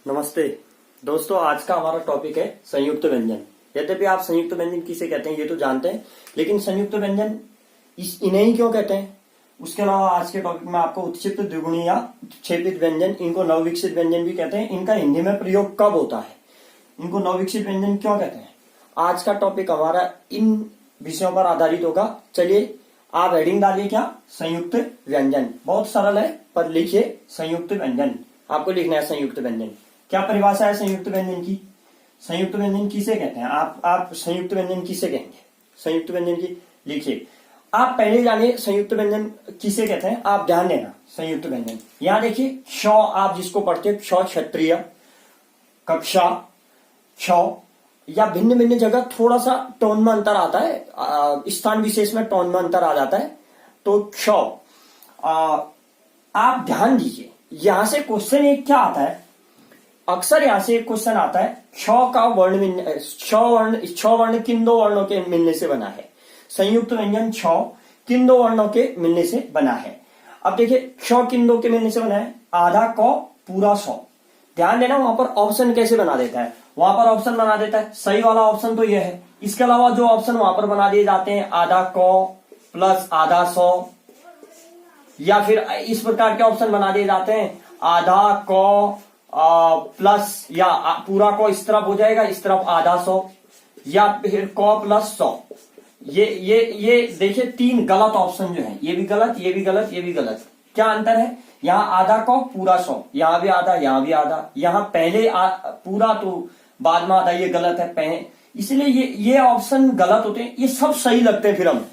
नमस्ते दोस्तों, आज का हमारा टॉपिक है संयुक्त व्यंजन। यद्यपि आप संयुक्त व्यंजन किसे कहते हैं ये तो जानते हैं, लेकिन संयुक्त व्यंजन इन्हें ही क्यों कहते हैं, उसके अलावा आज के टॉपिक में आपको उत्क्षिप्त, द्विगुणी या क्षेपित व्यंजन, इनको नवविकसित व्यंजन भी कहते हैं, इनका हिंदी में प्रयोग कब होता है, इनको नवविकसित व्यंजन क्यों कहते हैं, आज का टॉपिक हमारा इन विषयों पर आधारित होगा। चलिए आप हेडिंग डालिए, क्या संयुक्त व्यंजन। बहुत सरल है, पर लिखिए संयुक्त व्यंजन। आपको लिखना है संयुक्त व्यंजन। क्या परिभाषा है संयुक्त व्यंजन की? संयुक्त व्यंजन किसे कहते हैं? आप संयुक्त व्यंजन किसे कहेंगे? संयुक्त व्यंजन की लिखिए। आप पहले जानिए संयुक्त व्यंजन किसे कहते हैं। आप ध्यान देना, संयुक्त व्यंजन यहां देखिए, क्ष आप जिसको पढ़ते हैं, क्ष क्षत्रिय, कक्षा, क्ष या भिन्न भिन्न जगह थोड़ा सा टोन में अंतर आता है, स्थान विशेष में टोन में अंतर आ जाता है। तो क्ष आप ध्यान दीजिए, यहां से क्वेश्चन एक क्या आता है, अक्सर यहां से एक क्वेश्चन आता है, क्ष का वर्ण, क्ष वर्ण किन दो वर्णों के मिलने से बना है? संयुक्त व्यंजन क्ष किन दो वर्णों के मिलने से बना है? अब देखिए, क्ष किन दो के मिलने से बना है? आधा क पूरा सौ। ध्यान देना, वहां पर ऑप्शन कैसे बना देता है, वहां पर ऑप्शन बना देता है, सही वाला ऑप्शन तो यह है। इसके अलावा जो ऑप्शन वहां पर बना दिए जाते हैं, आधा क प्लस आधा सौ, या फिर इस प्रकार के ऑप्शन बना दिए जाते हैं, आधा क प्लस या पूरा को इस तरफ हो जाएगा, इस तरफ आधा सौ, या फिर क प्लस 100। ये देखिए, तीन गलत ऑप्शन जो है, ये भी गलत, ये भी गलत, ये भी गलत। क्या अंतर है? यहाँ आधा क पूरा 100, यहाँ भी आधा, यहाँ भी आधा, यहाँ पहले पूरा तो बाद में आधा, ये गलत है पहले, इसलिए ये ऑप्शन गलत होते हैं। ये सब सही लगते हैं, फिर हम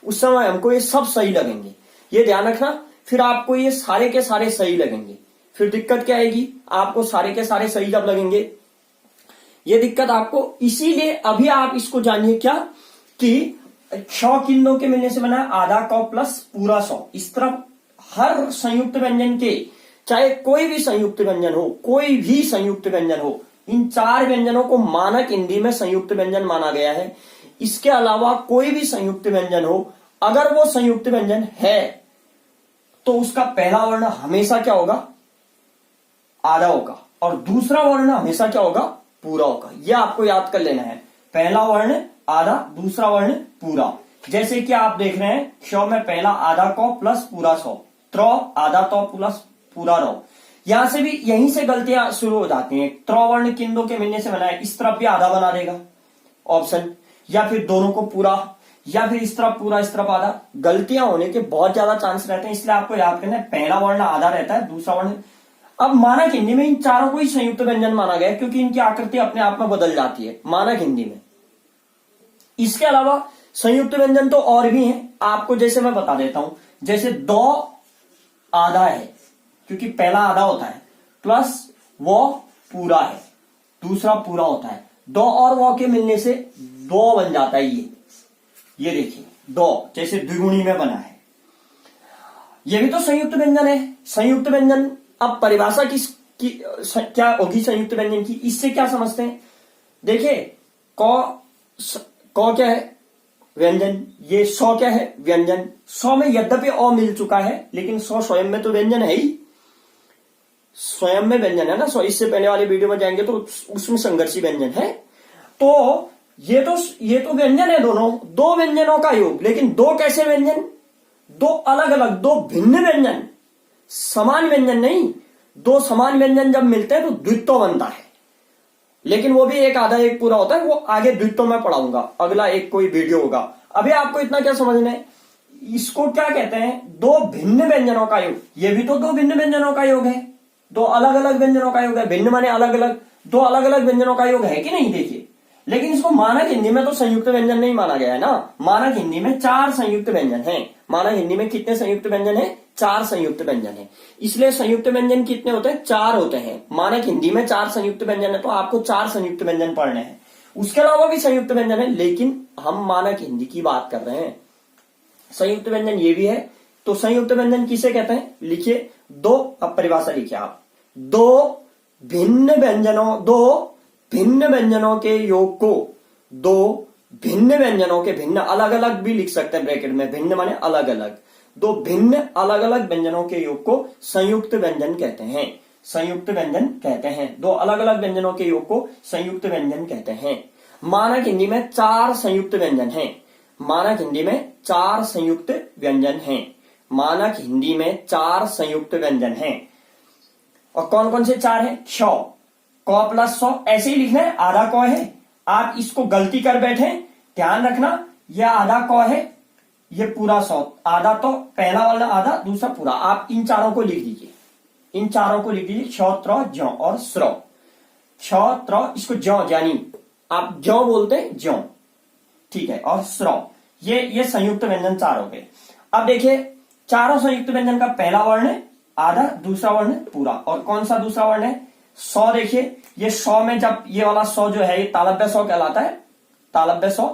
उस समय हमको ये सब सही लगेंगे, ये ध्यान रखना। फिर आपको ये सारे के सारे सही लगेंगे, फिर दिक्कत क्या आएगी, आपको सारे के सारे सही जब लगेंगे, ये दिक्कत आपको। इसीलिए अभी आप इसको जानिए, क्या कि क्ष किन दो के मिलने से बना है? आधा क प्लस पूरा 100। इस तरफ हर संयुक्त व्यंजन के, चाहे कोई भी संयुक्त व्यंजन हो, कोई भी संयुक्त व्यंजन हो, इन चार व्यंजनों को मानक हिंदी में संयुक्त व्यंजन माना गया है। इसके अलावा कोई भी संयुक्त व्यंजन हो, अगर वो संयुक्त व्यंजन है तो उसका पहला वर्ण हमेशा क्या होगा? आधा होगा, और दूसरा वर्ण हमेशा क्या होगा? पूरा होगा। यह आपको याद कर लेना है, पहला वर्ण आधा, दूसरा वर्ण पूरा। जैसे कि आप देख रहे हैं, क्ष में पहला आधा क प्लस पूरा 100, त्र आधा तो प्लस पूरा रहो। यहां से भी यहीं से गलतियां शुरू हो जाती हैं। त्र वर्ण किन दो के मिलने से बना है? इस तरफ भी आधा बना देगा ऑप्शन, या फिर दोनों को पूरा, या फिर इस तरफ पूरा इस तरफ आधा। गलतियां होने के बहुत ज्यादा चांस रहते हैं, इसलिए आपको याद करना है, पहला वर्ण आधा रहता है, दूसरा वर्ण। अब मानक हिंदी में इन चारों को ही संयुक्त व्यंजन माना गया है, क्योंकि इनकी आकृति अपने आप में बदल जाती है मानक हिंदी में। इसके अलावा संयुक्त व्यंजन तो और भी हैं, आपको जैसे मैं बता देता हूं। जैसे दो आधा है, क्योंकि पहला आधा होता है, प्लस वो पूरा है, दूसरा पूरा होता है। दो और वो के मिलने से दो बन जाता है। ये देखिए, दो जैसे द्विगुणी में बना है, ये भी तो संयुक्त व्यंजन है। संयुक्त व्यंजन, अब परिभाषा क्या होगी संयुक्त व्यंजन की? इससे क्या समझते हैं? देखिए, क क्या है? व्यंजन। ये 100 क्या है? व्यंजन। 100 में यद्यपि अ मिल चुका है, लेकिन 100 स्वयं में तो व्यंजन है ही, स्वयं में व्यंजन है ना। 100 इससे पहले वाले वीडियो में जाएंगे तो उसमें संघर्षी व्यंजन है। तो ये तो व्यंजन है, दोनों दो व्यंजनों का योग। लेकिन दो कैसे व्यंजन? दो अलग अलग, दो भिन्न व्यंजन, समान व्यंजन नहीं। दो समान व्यंजन जब मिलते हैं तो द्वित्व बनता है, लेकिन वो भी एक आधा एक पूरा होता है। वो आगे द्वित्व में पढ़ाऊंगा, अगला एक कोई वीडियो होगा। अभी आपको इतना क्या समझना है, इसको क्या कहते हैं? दो भिन्न व्यंजनों का योग। ये भी तो दो भिन्न व्यंजनों का योग है, दो अलग अलग व्यंजनों का योग है। भिन्न माने अलग अलग, दो अलग अलग व्यंजनों का योग है कि नहीं? देखिए, लेकिन इसको मानक हिंदी में तो संयुक्त व्यंजन नहीं माना गया है ना। मानक हिंदी में 4 संयुक्त व्यंजन हैं। मानक हिंदी में कितने संयुक्त व्यंजन हैं? 4 संयुक्त व्यंजन है। इसलिए संयुक्त व्यंजन कितने होते हैं? 4 होते हैं। मानक हिंदी में 4 संयुक्त व्यंजन है, तो आपको 4 संयुक्त व्यंजन पढ़ने हैं। उसके अलावा भी संयुक्त व्यंजन है, लेकिन हम मानक हिंदी की बात कर रहे हैं। संयुक्त व्यंजन ये भी है। तो संयुक्त व्यंजन किसे कहते हैं? लिखिए, दो, अब परिभाषा लिखिए आप, दो भिन्न व्यंजनों के योग को, दो भिन्न व्यंजनों के, भिन्न अलग अलग भी लिख सकते हैं ब्रैकेट में, भिन्न माने अलग अलग, दो भिन्न अलग अलग व्यंजनों के योग को संयुक्त व्यंजन कहते हैं। संयुक्त व्यंजन कहते हैं। दो अलग अलग व्यंजनों के योग को संयुक्त व्यंजन कहते हैं। मानक हिंदी में 4 संयुक्त व्यंजन हैं। मानक हिंदी में 4 संयुक्त व्यंजन हैं। मानक हिंदी में 4 संयुक्त व्यंजन हैं। और कौन कौन से 4 हैं? क्ष, क प्लस सौ, ऐसे ही लिखना है, आधा क है। आप इसको गलती कर बैठे, ध्यान रखना, यह आधा क है, ये पूरा 100, आधा तो पहला वाला आधा, दूसरा पूरा। आप इन चारों को लिख दीजिए, इन चारों को लिख दीजिए, क्ष, त्र, ज्यो और स्र। क्ष, त्र, इसको ज्यो यानी आप ज्यो बोलते हैं, ज्यो, ठीक है, और स्र, ये संयुक्त व्यंजन 4 हो गए। अब देखिए, चारों संयुक्त व्यंजन का पहला वर्ण है आधा, दूसरा वर्ण है पूरा। और कौन सा दूसरा वर्ण है? सौ। देखिए, ये 100 में जब ये वाला 100 जो है, ये तालव्य 100 कहलाता है। तालव्य 100,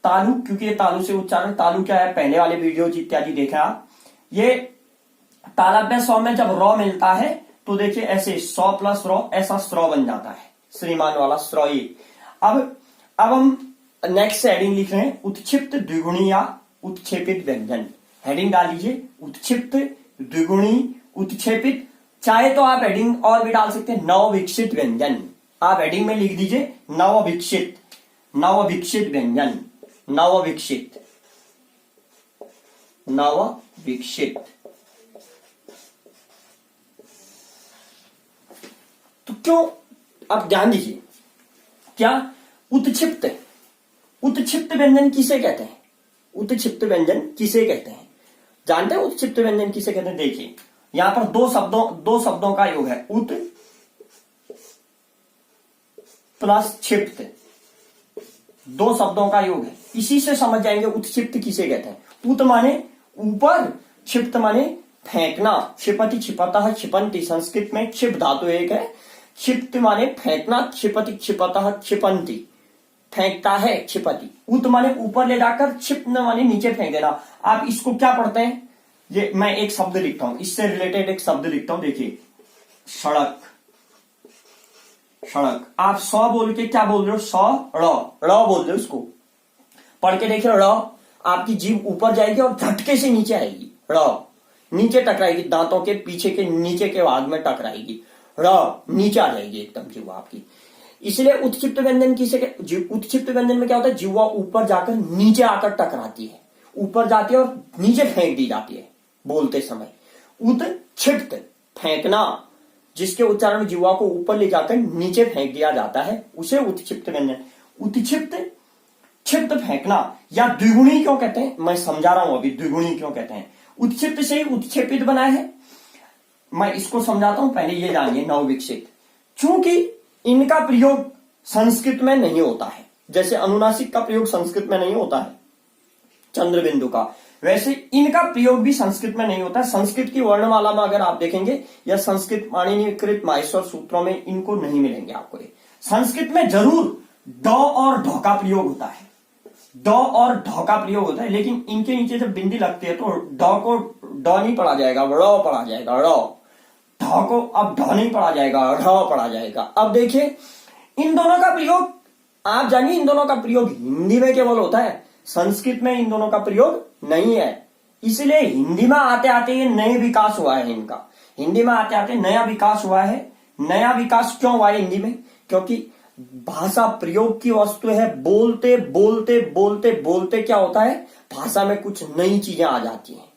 तालु, क्योंकि ये तालु से उच्चारण, तालु क्या है, पहले वाले वीडियो इत्यादि देखा आप। ये तालव्य 100 में जब रॉ मिलता है तो देखिए ऐसे 100 प्लस रॉ, ऐसा स्रो बन जाता है, श्रीमान वाला स्रो। ये अब हम नेक्स्ट हेडिंग लिख रहे हैं, उत्क्षिप्त द्विगुणी या उत्क्षेपित व्यंजन। हेडिंग डाल लीजिए, उत्क्षिप्त द्विगुणी उत्क्षेपित, चाहे तो आप हेडिंग और भी डाल सकते हैं, नवविकसित व्यंजन। आप हेडिंग में लिख दीजिए नवविकसित, नवविकसित व्यंजन, नवविकसित, नवविकसित। तो क्यों, अब ध्यान दीजिए, क्या उत्क्षिप्त, उत्क्षिप्त व्यंजन किसे कहते हैं? उत्क्षिप्त व्यंजन किसे कहते हैं? जानते हैं उत्क्षिप्त व्यंजन किसे कहते हैं? देखिए, यहां पर दो शब्दों का योग है, उत प्लस क्षिप्त, 2 शब्दों का योग है। इसी से समझ जाएंगे उत्क्षिप्त किसे कहते हैं। उत माने ऊपर, क्षिप्त माने फेंकना। क्षिपति, क्षिपतः, क्षिपंति, संस्कृत में क्षिप धातु एक है। क्षिप्त माने फेंकना, क्षिपति, क्षिपतः, क्षिपंति, फेंकता है, क्षिपति। उत माने ऊपर ले जाकर, क्षिप्त माने नीचे फेंक देना। आप इसको क्या पढ़ते हैं? ये मैं एक शब्द लिखता हूं, इससे रिलेटेड एक शब्द लिखता हूं, देखिए, सड़क, सड़क। आप सौ बोल के क्या बोल रहे हो? सौ, ड़ बोल रहे हो। उसको पढ़ के देखिए, ड़, आपकी जीभ ऊपर जाएगी और झटके से नीचे आएगी, ड़, नीचे टकराएगी, दांतों के पीछे के नीचे के भाग में टकराएगी, ड़, नीचे आ जाएगी एकदम जीवा आपकी। इसलिए उत्क्षिप्त व्यंजन किसे, उत्क्षिप्त व्यंजन में क्या होता है? जीवा ऊपर जाकर नीचे आकर टकराती है, ऊपर जाती है और नीचे फेंक दी जाती है बोलते समय। उत्क्षिप्त, फेंकना, जिसके उच्चारण में जीवा को ऊपर ले जाकर नीचे फेंक दिया जाता है, उसे उत्क्षिप्त व्यंजन। उत्क्षिप्त, क्षिप्त, फेंकना। या द्विगुणी क्यों कहते हैं, मैं समझा रहा हूं अभी, द्विगुणी क्यों कहते हैं। उत्क्षिप्त से ही उत्क्षेपित बना है, मैं इसको समझाता हूं, पहले ये जानिए। नवविकसित, चूंकि इनका प्रयोग संस्कृत में नहीं होता है, जैसे अनुनासिक का प्रयोग संस्कृत में नहीं होता है, चंद्र बिंदु का, वैसे इनका प्रयोग भी संस्कृत में नहीं होता है। संस्कृत की वर्णमाला में अगर आप देखेंगे या संस्कृत पाणिनिकृत माहेश्वर सूत्रों में इनको नहीं मिलेंगे आपको। ये संस्कृत में जरूर ड और ढ का प्रयोग होता है, ड और ढ का प्रयोग होता है, लेकिन इनके नीचे जब बिंदी लगती है तो ड को ड नहीं पढ़ा जाएगा, ड़ पढ़ा जाएगा, ड़। ढ को अब ढ नहीं पढ़ा जाएगा, ढ पढ़ा जाएगा। अब देखिए, इन दोनों का प्रयोग आप जानिए, इन दोनों का प्रयोग हिंदी में केवल होता है, संस्कृत में इन दोनों का प्रयोग नहीं है। इसलिए हिंदी में आते आते ये नए विकास हुआ है इनका, हिंदी में आते आते नया विकास हुआ है। नया विकास क्यों हुआ है हिंदी में? क्योंकि भाषा प्रयोग की वस्तु है, बोलते बोलते बोलते बोलते क्या होता है, भाषा में कुछ नई चीजें आ जाती हैं।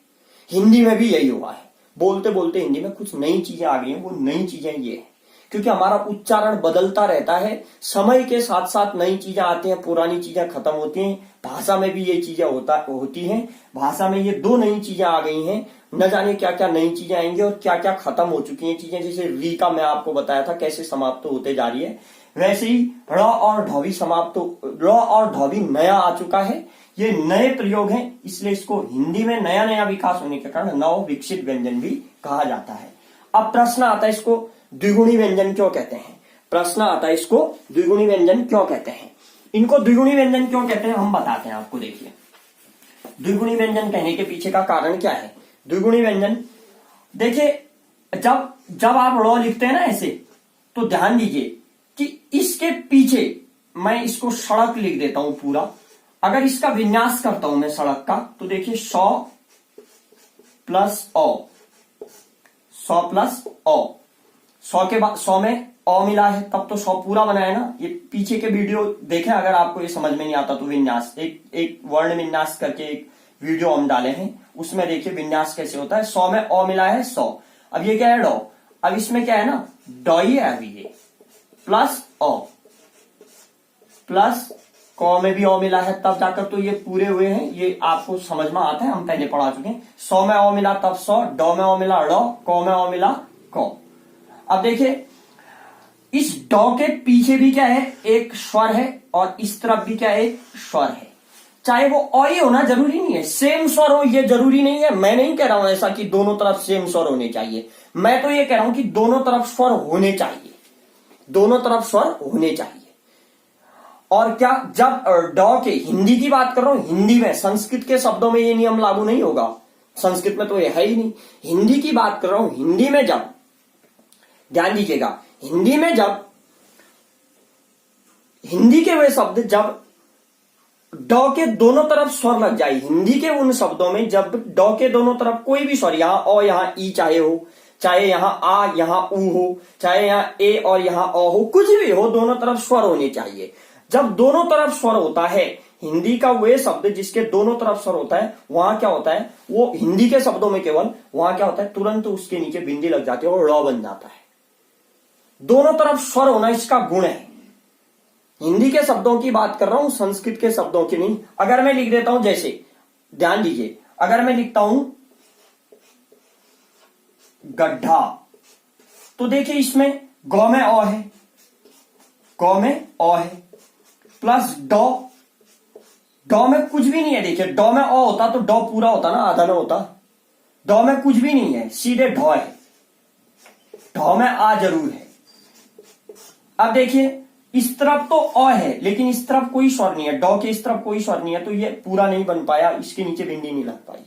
हिंदी में भी यही हुआ है, बोलते बोलते हिंदी में कुछ नई चीजें आ गई हैं। वो नई चीजें ये है क्योंकि हमारा उच्चारण बदलता रहता है, समय के साथ साथ नई चीजें आती हैं, पुरानी चीजें खत्म होती हैं। भाषा में भी ये चीजें होती हैं। भाषा में ये 2 नई चीजें आ गई हैं, न जाने क्या क्या नई चीजें आएंगी और क्या क्या खत्म हो चुकी हैं चीजें। जैसे री का मैं आपको बताया था कैसे समाप्त होते जा रही है, वैसे ही ड़ और ढ भी समाप्त, ड़ और ढ भी नया आ चुका है। ये नए प्रयोग हैं, इसलिए इसको हिंदी में नया नया विकास होने के कारण नव विकसित व्यंजन भी कहा जाता है। अब प्रश्न आता है, इसको द्विगुणी व्यंजन क्यों कहते हैं? प्रश्न आता है, इसको द्विगुणी व्यंजन क्यों कहते हैं? इनको द्विगुणी व्यंजन क्यों कहते हैं हम बताते हैं आपको। देखिए, द्विगुणी व्यंजन कहने के पीछे का कारण क्या है? द्विगुणी व्यंजन, देखिए, जब आप ड़ लिखते हैं ना ऐसे, तो ध्यान दीजिए कि इसके पीछे मैं इसको सड़क लिख देता हूं पूरा। अगर इसका विन्यास करता हूं मैं सड़क का, तो देखिए 100 प्लस ओ, 100 प्लस ओ, 100 के बाद 100 में अ मिला है, तब तो 100 पूरा बना है ना। ये पीछे के वीडियो देखें अगर आपको ये समझ में नहीं आता तो विन्यास, एक वर्ण विन्यास करके एक वीडियो हम डाले हैं, उसमें देखिए विन्यास कैसे होता है। 100 में अ मिला है 100, अब ये क्या है डॉ, अब इसमें क्या है ना डॉ ही है अभी ये, प्लस अ, प्लस क में भी अ मिला है तब जाकर तो ये पूरे हुए हैं, ये आपको समझ में आता है, हम पहले पढ़ा चुके हैं। 100 में अ मिला तब 100, डॉ में अ मिला ड, क में अ मिला क। अब देखिए इस डॉ के पीछे भी क्या है एक स्वर है, और इस तरफ भी क्या है एक स्वर है, चाहे वो अ ही होना जरूरी नहीं है, सेम स्वर हो ये जरूरी नहीं है। मैं नहीं कह रहा हूं ऐसा कि दोनों तरफ सेम स्वर होने चाहिए, मैं तो ये कह रहा हूं कि दोनों तरफ स्वर होने चाहिए, दोनों तरफ स्वर होने चाहिए। और क्या, जब डॉ के, हिंदी की बात कर रहा हूं, हिंदी में, संस्कृत के शब्दों में ये नियम लागू नहीं होगा, संस्कृत में तो ये है ही नहीं। हिंदी की बात कर रहा हूं, हिंदी में जब, ध्यान दीजिएगा, हिंदी में जब, हिंदी के वे शब्द जब डॉ के दोनों तरफ स्वर लग जाए, हिंदी के उन शब्दों में जब डॉ के दोनों तरफ कोई भी स्वर, यहां अ यहां ई चाहे हो, चाहे यहां आ यहां ऊ हो, चाहे यहां ए और यहां अ हो, कुछ भी हो, दोनों तरफ स्वर होने चाहिए। जब दोनों तरफ स्वर होता है, हिंदी का वे शब्द जिसके दोनों तरफ स्वर होता है, वहां क्या होता है, वो हिंदी के शब्दों में केवल वहां क्या होता है, तुरंत उसके नीचे बिंदी लग जाती है और ड़ बन जाता है। दोनों तरफ स्वर होना इसका गुण है। हिंदी के शब्दों की बात कर रहा हूं, संस्कृत के शब्दों की नहीं। अगर मैं लिख देता हूं, जैसे ध्यान दीजिए, अगर मैं लिखता हूं गड्ढा, तो देखिए इसमें गौ में अ है, गौ में अ है, प्लस डॉ, डॉ में कुछ भी नहीं है। देखिए डॉ में अ होता तो डॉ पूरा होता ना, आधा ना होता। डॉ में कुछ भी नहीं है, सीधे ढॉ है, ढॉ में आ जरूर है। अब देखिए इस तरफ तो अ है, लेकिन इस तरफ कोई स्वर नहीं है, डॉ के इस तरफ कोई स्वर नहीं है, तो ये पूरा नहीं बन पाया, इसके नीचे बिंदी नहीं लग पाई।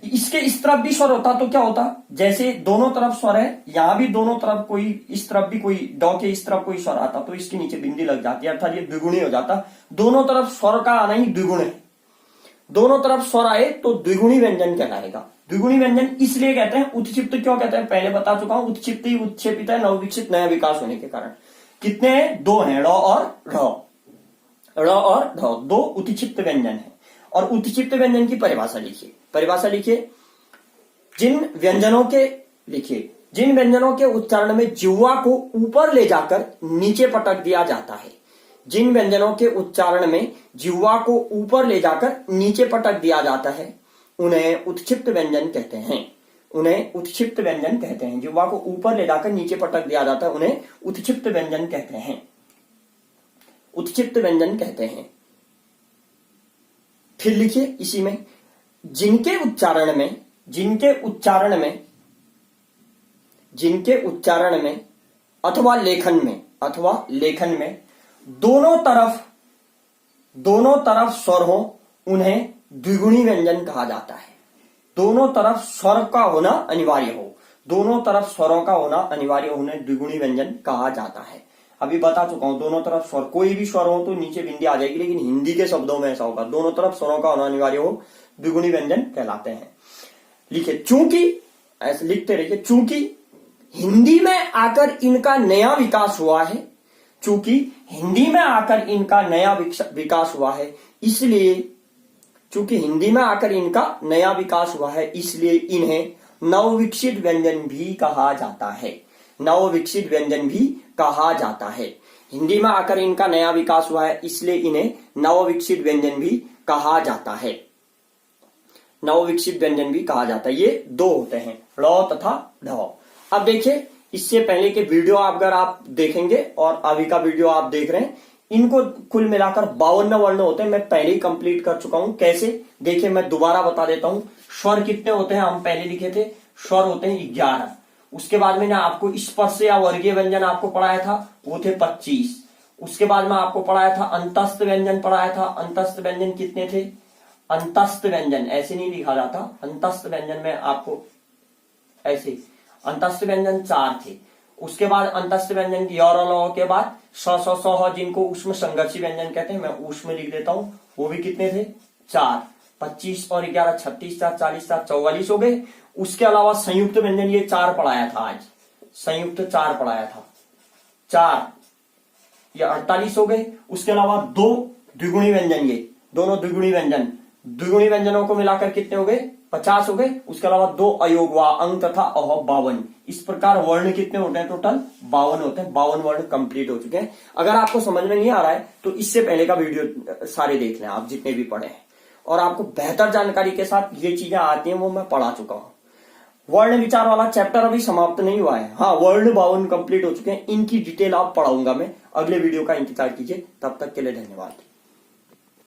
इसके इस तरफ भी स्वर होता तो क्या होता, जैसे दोनों तरफ स्वर है, यहां भी दोनों तरफ कोई, इस तरफ भी कोई, डॉ के इस तरफ कोई स्वर आता तो इसके नीचे बिंदी लग जाती, अर्थात ये द्विगुणी हो जाता। दोनों तरफ स्वर का आना ही द्विगुण है, दोनों तरफ स्वर आए तो द्विगुणी व्यंजन कहलाएगा। द्विगुणी व्यंजन इसलिए कहते हैं, उत्क्षिप्त क्यों कहते हैं, पहले बता चुका हूं, उत्क्षिप्त ही उत्क्षेपित है, नवविकसित नया विकास होने के कारण। कितने हैं, दो हैं, ड़ और ढ, ड़ और ढ, दो उत्क्षिप्त व्यंजन है। और उत्क्षिप्त व्यंजन की परिभाषा लिखिए, परिभाषा लिखिए, जिन व्यंजनों के, लिखिए, जिन व्यंजनों के उच्चारण में जिह्वा को ऊपर ले जाकर नीचे पटक दिया जाता है, जिन व्यंजनों के उच्चारण में जिह्वा को ऊपर ले जाकर नीचे पटक दिया जाता है, उन्हें उत्क्षिप्त व्यंजन कहते हैं, उन्हें उत्क्षिप्त व्यंजन कहते हैं। जिह्वा को ऊपर ले जाकर नीचे पटक दिया जाता है, उन्हें उत्क्षिप्त व्यंजन कहते हैं, उत्क्षिप्त व्यंजन कहते हैं। फिर लिखिए इसी में, जिनके उच्चारण में, जिनके उच्चारण में, जिनके उच्चारण में अथवा लेखन में, अथवा लेखन में दोनों तरफ स्वर हो, उन्हें द्विगुणी व्यंजन कहा जाता है। दोनों तरफ स्वर का होना अनिवार्य हो, दोनों तरफ स्वरों का होना अनिवार्य, उन्हें द्विगुणी व्यंजन कहा जाता है। अभी बता चुका हूं, दोनों तरफ स्वर, कोई भी स्वर हो तो नीचे बिंदी आ जाएगी, लेकिन हिंदी के शब्दों में ऐसा होगा, दोनों तरफ स्वरों का होना अनिवार्य हो, द्विगुणी व्यंजन कहलाते हैं। लिखिए, चूंकि, ऐसे लिखते रहिए, चूंकि हिंदी में आकर इनका नया विकास हुआ है, चूंकि हिंदी में आकर इनका नया विकास हुआ है, इसलिए, चूंकि हिंदी में आकर इनका नया विकास हुआ है, इसलिए इन्हें नवविकसित व्यंजन भी कहा जाता है, नवविकसित व्यंजन भी कहा जाता है। हिंदी में आकर इनका नया विकास हुआ है, इसलिए इन्हें नवविकसित व्यंजन भी कहा जाता है, नवविकसित व्यंजन भी कहा जाता है। ये दो होते हैं, ड़ तथा ढ। अब देखिए, इससे पहले के वीडियो अगर आप देखेंगे और अभी का वीडियो आप देख रहे हैं, इनको कुल मिलाकर 52 वर्ण होते हैं। मैं पहले ही कंप्लीट कर चुका हूं। कैसे, देखिए मैं दोबारा बता देता हूं। स्वर कितने होते हैं, हम पहले लिखे थे, स्वर होते हैं 11। उसके बाद मैंने आपको स्पर्श या वर्गीय व्यंजन आपको पढ़ाया था, वो थे 25। उसके बाद में आपको पढ़ाया था अंतस्थ व्यंजन पढ़ाया था। अंतस्थ व्यंजन कितने थे, अंतस्थ व्यंजन ऐसे नहीं लिखा जाता, अंतस्थ व्यंजन में आपको ऐसे, अंतस्थ व्यंजन 4 थे। उसके बाद अंतस्थ व्यंजन की और ल के बाद स जिनको ऊष्म संघर्षी व्यंजन कहते हैं, मैं ऊष्म लिख देता हूं, वो भी कितने थे, 4। 25 और 11 36, 4 40, 4 44 हो गए। उसके अलावा संयुक्त व्यंजन ये 4 पढ़ाया था आज, संयुक्त 4 पढ़ाया था। 4 या 48 हो गए। उसके अलावा 2 द्विगुणी व्यंजन, ये दोनों द्विगुणी व्यंजन, द्विगुणी व्यंजनों को मिलाकर कितने हो गए? 50 हो गए। उसके अलावा 2 अयोगवा अंग तथा अह 52। इस प्रकार वर्ण कितने होते हैं? टोटल 52 होते हैं। 52 वर्ण कंप्लीट हो चुके हैं। अगर आपको समझ में नहीं आ रहा है तो इससे पहले का वीडियो सारे देख लें आप, जितने भी पढ़े हैं, और आपको बेहतर जानकारी के साथ ये चीजें आती हैं वो मैं पढ़ा चुका हूं। वर्ण विचार वाला चैप्टर अभी समाप्त नहीं हुआ है। हाँ, वर्ण 52 कंप्लीट हो चुके हैं। इनकी डिटेल आप पढ़ाऊंगा मैं। अगले वीडियो का इंतजार कीजिए। तब तक के लिए धन्यवाद।